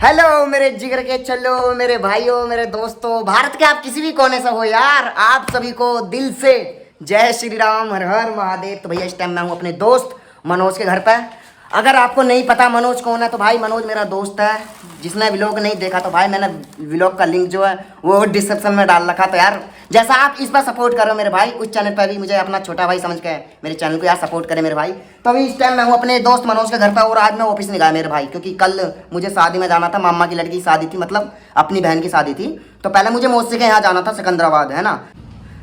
Hello मेरे जिगर के चलो मेरे भाइयों मेरे दोस्तों, भारत के आप किसी भी कोने से हो यार, आप सभी को दिल से जय श्री राम, हर हर महादेव। तो भैया इस टाइम मैं हूँ अपने दोस्त मनोज के घर पर। अगर आपको नहीं पता मनोज कौन है तो भाई मनोज मेरा दोस्त है। जिसने व्लॉग नहीं देखा तो भाई मैंने व्लॉग का लिंक जो है वो डिस्क्रिप्शन में डाल रखा। तो यार जैसा आप इस पर सपोर्ट करो मेरे भाई, उस चैनल पर भी मुझे अपना छोटा भाई समझ के मेरे चैनल को यार सपोर्ट करें मेरे भाई। तो अभी इस टाइम मैं हूँ अपने दोस्त मनोज के घर पर और आज मैं ऑफिस नहीं गया मेरे भाई, क्योंकि कल मुझे शादी में जाना था। मामा की लड़की की शादी थी, मतलब अपनी बहन की शादी थी। तो पहले मुझे मौसी के यहाँ जाना था, सिकंदराबाद है ना।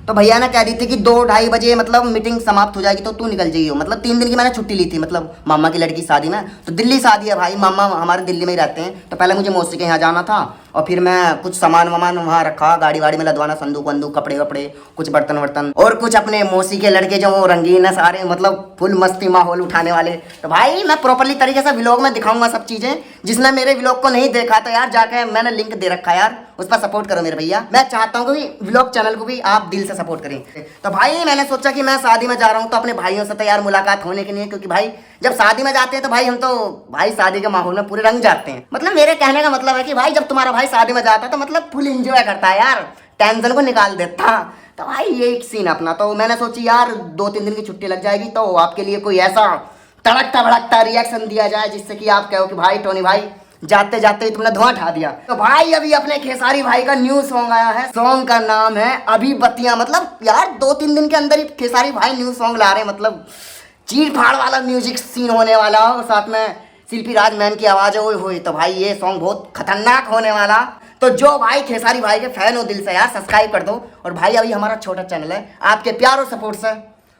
तो भैया ने कह दी थी कि 2-2:30 बजे मतलब मीटिंग समाप्त हो जाएगी तो तू निकल जाइयो। मतलब 3 दिन की मैंने छुट्टी ली थी, मतलब मामा की लड़की की शादी में। तो दिल्ली शादी है भाई, मामा हमारे दिल्ली में ही रहते हैं। तो पहले मुझे मौसी के यहाँ जाना था और फिर मैं कुछ सामान वामान वहाँ रखा, गाड़ी वाड़ी में लदवाना, संदूक वंदूक, कपड़े वपड़े, कुछ बर्तन वर्तन और कुछ अपने मौसी के लड़के जो वो रंगीन है सारे, मतलब फुल मस्ती माहौल उठाने वाले। तो भाई मैं प्रॉपरली तरीके से व्लॉग में दिखाऊंगा सब चीज़ें। जिसने मेरे व्लॉग को नहीं देखा तो यार जाके मैंने लिंक दे रखा है यार, उस पर सपोर्ट करो मेरे भैया। मैं चाहता हूँ कि व्लॉग चैनल को भी आप दिल से सपोर्ट करें। तो भाई मैंने सोचा कि मैं शादी में जा रहा हूँ तो अपने भाइयों से तो यार मुलाकात होने के लिए, क्योंकि भाई जब शादी में जाते हैं तो भाई हम तो भाई शादी के माहौल में पूरे रंग जाते हैं। मतलब मेरे कहने का मतलब है कि भाई जब तुम्हारा भाई शादी में जाता है तो मतलब फुल एंजॉय करता है यार, टेंशन को निकाल देता। तो भाई ये एक सीन अपना। तो मैंने सोची यार 2-3 दिन की छुट्टी लग जाएगी तो आपके लिए कोई ऐसा तड़कता भड़कता रिएक्शन दिया जाए जिससे कि आप कहो कि भाई टोनी भाई जाते जाते ही तुमने धुआं उठा दिया। तो भाई अभी अपने खेसारी भाई का न्यू सॉन्ग आया है, सॉन्ग का नाम है अभी बत्तियां। मतलब यार 2-3 दिन के अंदर ही खेसारी भाई न्यू सॉन्ग ला रहे हैं, मतलब चीर फाड़ वाला म्यूजिक सीन होने वाला और साथ में शिल्पी राज मैन की आवाज हुई। तो भाई ये सॉन्ग बहुत खतरनाक होने वाला। तो जो भाई खेसारी भाई के फैन हो दिल से यार सब्सक्राइब कर दो। और भाई अभी हमारा छोटा चैनल है, आपके प्यार और सपोर्ट से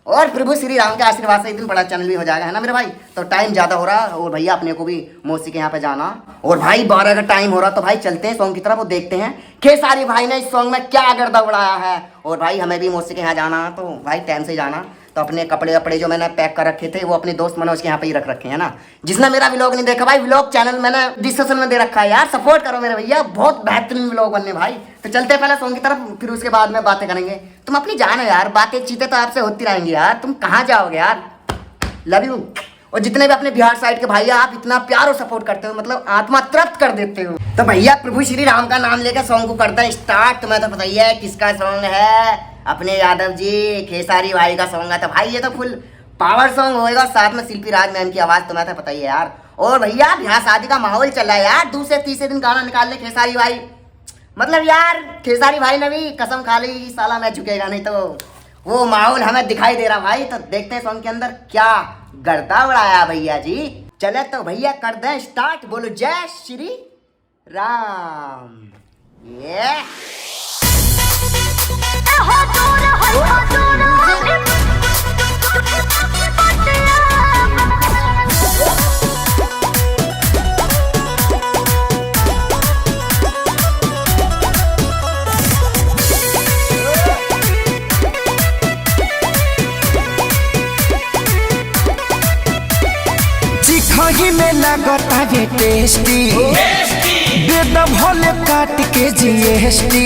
और प्रभु श्री राम के आशीर्वाद से एक दिन बड़ा चैनल भी हो जाएगा, है ना मेरे भाई। तो टाइम ज़्यादा हो रहा है और भैया अपने को भी मौसी के यहाँ पे जाना, और भाई 12 का टाइम हो रहा। तो भाई चलते हैं सॉन्ग की तरफ, वो देखते हैं खेसारी भाई ने इस सॉन्ग में क्या गर्दा उड़ाया है। और भाई हमें भी मौसी के यहाँ जाना है तो भाई टाइम से जाना। तो अपने कपड़े वपड़े जो मैंने पैक कर रखे थे वो अपने दोस्त मनोज के यहाँ पे ही रख रखे हैं ना। जिसने मेरा व्लॉग नहीं देखा भाई, व्लॉग चैनल मैंने डिस्क्रिप्शन में दे रखा है यार, सपोर्ट करो मेरे भैया, बहुत बेहतरीन व्लॉग बनने भाई। तो चलते हैं पहले सॉन्ग की तरफ, फिर उसके बाद में बातें करेंगे। तुम अपनी जान हो यार, बातें चीतें तो आपसे होती रहेंगी यार, तुम कहाँ जाओगे यार, लव यू। और जितने भी अपने बिहार साइड के भाई आप इतना प्यार और सपोर्ट करते हो, मतलब आत्मा तृप्त कर देते हो। तो भैया प्रभु श्री राम का नाम लेकर सॉन्ग को करते हैं स्टार्ट। तुम्हें तो पता ही है किसका सॉन्ग है, अपने यादव जी खेसारी भाई का सॉन्ग है। तो भाई ये तो फुल पावर सॉन्ग होएगा, साथ में शिल्पी राज मैम की आवाज, तुम्हें तो पता ही है यार। और भैया यहाँ शादी का माहौल चल रहा है यार, दूसरे तीसरे दिन गाना निकाल ले खेसारी भाई। मतलब यार खेसारी भाई ने भी कसम खा ली कि साला मैं झुकेगा नहीं, तो वो माहौल हमें दिखाई दे रहा भाई। तो देखते हैं सॉन्ग के अंदर क्या गर्दा उड़ाया भैया जी। चले तो भैया कर दें स्टार्ट, बोलो जय श्री राम। ये चिखही में लगता है टेस्टी, दे द भोले काट के जीएसटी।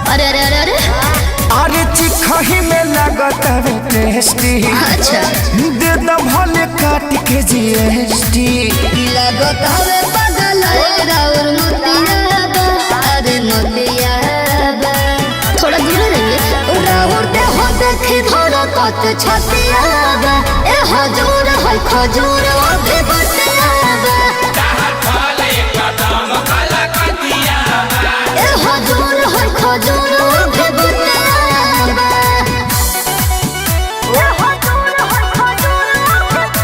अरे अरे अरे अरे अरे चिखही में लगता है टेस्टी, अच्छा दे द भोले काट के जीएसटी। लगत हवे बगल राउर मोतिया बा, अरे मोतिया बा, थोड़ा दूर रहिए। राउर दे हो देखी धोरा कत छतिया बा, ए हजूर है खजूर अभी बतिया बा, ए हजूर है खजूर अभी बतिया बा।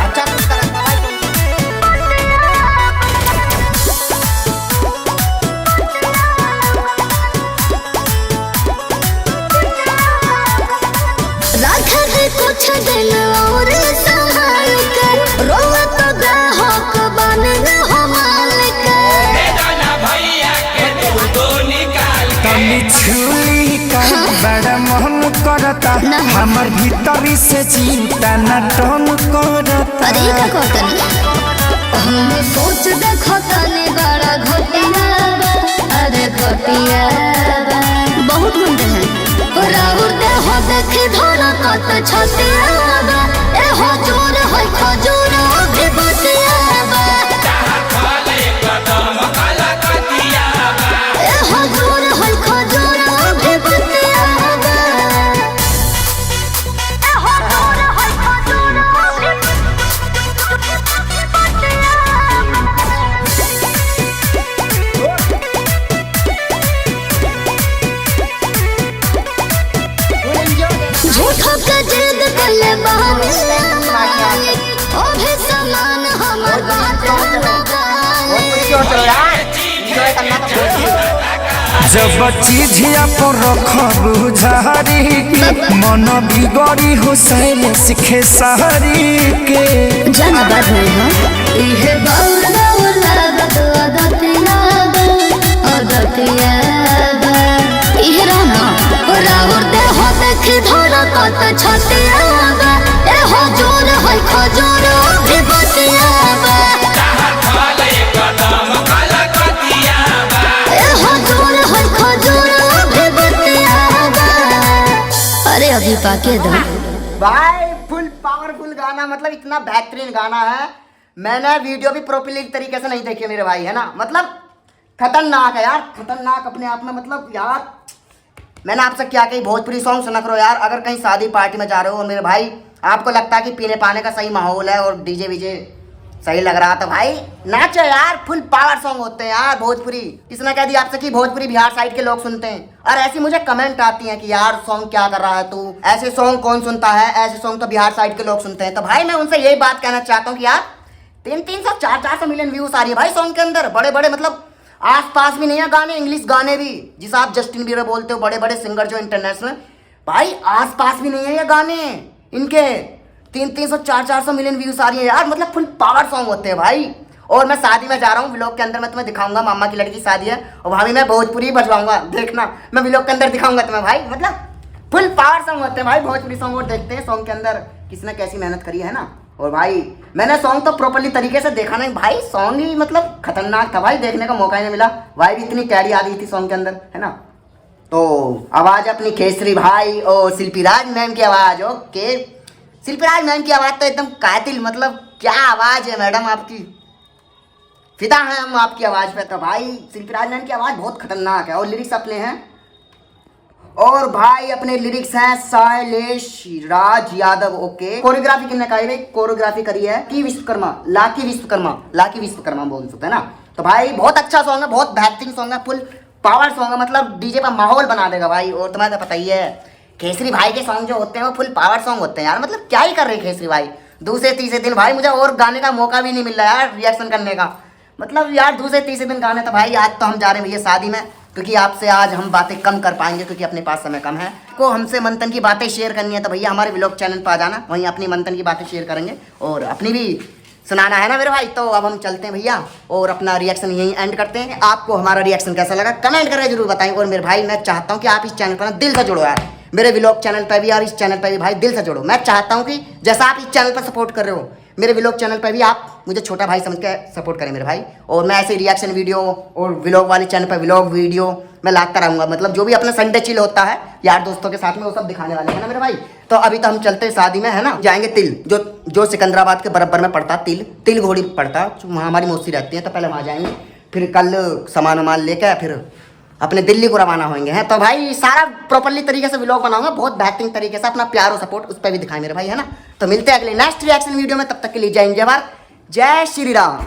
अच्छा कुछ करता भाई राधा है कुछ दिन और संभाल कर, रोवा तो ग्राहक बन हो मालिक। तनी छुली का बड़ा मन करता, हमर भीतरी से चिंता न टन करता। अरे का कहतनी हम सोच देखो तनी बड़ा घटिया बा, अरे घटिया बा, बहुत गुंडे हैं। राउर दे हो देखी धोरा कत छतिया बा, ए हजूर है खजूर अभी बतिया बा। करना था। जब चीजिया पर रखबू झारी के मन बिगड़ी हो सैले सीखे सहरी के जाना बात नहीं हो इहे बाउल बाउल लागत अदतिया अदतिया इहे रहना राउर दे हो देखी धोरा कत छतिया ए हो जोर है खजूर भी बतिया ए हो जोर है खजूर भी बतिया अरे अभी पाके दो भाई फुल पावरफुल गाना, मतलब इतना बेहतरीन गाना है। मैंने वीडियो भी प्रॉपर्ली तरीके से नहीं देखी मेरे भाई, है ना। मतलब खतरनाक है यार, खतरनाक अपने आप में। मतलब यार मैंने आपसे क्या कही, भोजपुरी सॉन्ग सुना करो यार। अगर कहीं शादी पार्टी में जा रहे हो और मेरे भाई आपको लगता है कि पीने पाने का सही माहौल है और डीजे वीजे सही लग रहा, तो भाई नाचो यार। फुल पावर सॉन्ग होते हैं यार भोजपुरी। किसने कह दिया आपसे कि भोजपुरी बिहार साइड के लोग सुनते हैं? और ऐसी मुझे कमेंट आती हैं कि यार सॉन्ग क्या कर रहा है तू, ऐसे सॉन्ग कौन सुनता है, ऐसे सॉन्ग तो बिहार साइड के लोग सुनते हैं। तो भाई मैं उनसे यही बात कहना चाहता हूँ कि यार 300 400 मिलियन व्यूज आ रही है भाई सॉन्ग के अंदर। बड़े बड़े मतलब आसपास भी नहीं है गाने, इंग्लिश गाने भी, जिसे आप जस्टिन बीबर बोलते हो, बड़े बड़े सिंगर जो इंटरनेशनल, भाई आसपास भी नहीं है ये गाने इनके। 300 400 मिलियन व्यूज आ रही है यार। मतलब फुल पावर सॉन्ग होते हैं भाई। और मैं शादी में जा रहा हूँ, व्लॉग के अंदर मैं तुम्हें दिखाऊंगा, मामा की लड़की की शादी है और वहाँ भी मैं भोजपुरी बजवाऊंगा, देखना मैं व्लॉग के अंदर दिखाऊंगा तुम्हें भाई। मतलब फुल पावर सॉन्ग होते हैं भाई भोजपुरी सॉन्ग। और देखते हैं सॉन्ग के अंदर किसने कैसी मेहनत करी है ना। और भाई मैंने सॉन्ग तो प्रॉपर्ली तरीके से देखा नहीं भाई, सॉन्ग ही मतलब खतरनाक था भाई, देखने का मौका ही नहीं मिला। भाई भी इतनी कैरी आ रही थी सॉन्ग के अंदर, है ना। तो आवाज अपनी केसरी भाई और शिल्पी राज मैम की आवाज। ओके, शिल्पी राज मैम की आवाज तो एकदम कातिल, मतलब क्या आवाज है मैडम आपकी, फिदा है हम आपकी आवाज पे। तो भाई शिल्पी राज मैम की आवाज बहुत खतरनाक है। और लिरिक्स अपने हैं, और भाई अपने लिरिक्स हैं शैलेश राज यादव। ओके, कोरियोग्राफी किसने करी भाई? कोरियोग्राफी करी है की विश्वकर्मा, लाकी विश्वकर्मा बोल सकते हैं ना। तो भाई बहुत अच्छा सॉन्ग है, बहुत बेहतरीन सॉन्ग है, फुल पावर सॉन्ग है, मतलब डीजे पर माहौल बना देगा भाई। और तुम्हें तो पता ही है केसरी भाई के सॉन्ग जो होते हैं वो फुल पावर सॉन्ग होते हैं यार। मतलब क्या ही कर रहे हैं केसरी भाई। दूसरे तीसरे दिन भाई मुझे और गाने का मौका भी नहीं मिल रहा यार, रिएक्शन करने का। मतलब यार दूसरे तीसरे दिन गाने, तो भाई आज तो हम जा रहे हैं भैया शादी में, क्योंकि आपसे आज हम बातें कम कर पाएंगे क्योंकि अपने पास समय कम है। को हमसे मंथन की बातें शेयर करनी है तो भैया हमारे व्लॉग चैनल पर आ जाना, वहीं अपनी मंथन की बातें शेयर करेंगे और अपनी भी सुनाना है ना मेरे भाई। तो अब हम चलते हैं भैया और अपना रिएक्शन यहीं एंड करते हैं। आपको हमारा रिएक्शन कैसा लगा कमेंट करके जरूर बताएं। और मेरे भाई मैं चाहता हूँ कि आप इस चैनल पर दिल से जुड़ो यार, मेरे व्लॉग चैनल पर भी और इस चैनल पर भी भाई दिल से जुड़ो। मैं चाहता हूँ कि जैसा आप इस चैनल पर सपोर्ट कर रहे हो, मेरे व्लॉग चैनल पर भी आप मुझे छोटा भाई समझ के सपोर्ट करें मेरे भाई। और मैं ऐसे रिएक्शन वीडियो और व्लॉग वाले चैनल पर व्लॉग वीडियो मैं लाता रहूँगा। मतलब जो भी अपना संडे चिल होता है यार दोस्तों के साथ में, वो सब दिखाने वाले हैं ना मेरे भाई। तो अभी तो हम चलते हैं शादी में, है ना। जाएंगे तिल, जो सिकंदराबाद के बराबर में पड़ता, तिल घोड़ी पड़ता, वहाँ हमारी मौसी रहती है, तो पहले वहाँ जाएंगे, फिर कल सामान वामान लेकर फिर अपने दिल्ली को रवाना होंगे हैं। तो भाई सारा प्रॉपर्ली तरीके से व्लॉग बनाऊंगा, बहुत बेहतरीन तरीके से। अपना प्यार और सपोर्ट उस पर भी दिखाएं मेरे भाई, है ना। तो मिलते हैं अगले नेक्स्ट रिएक्शन वीडियो में, तब तक के लिए जय हिंद, जय भारत, जय श्री राम।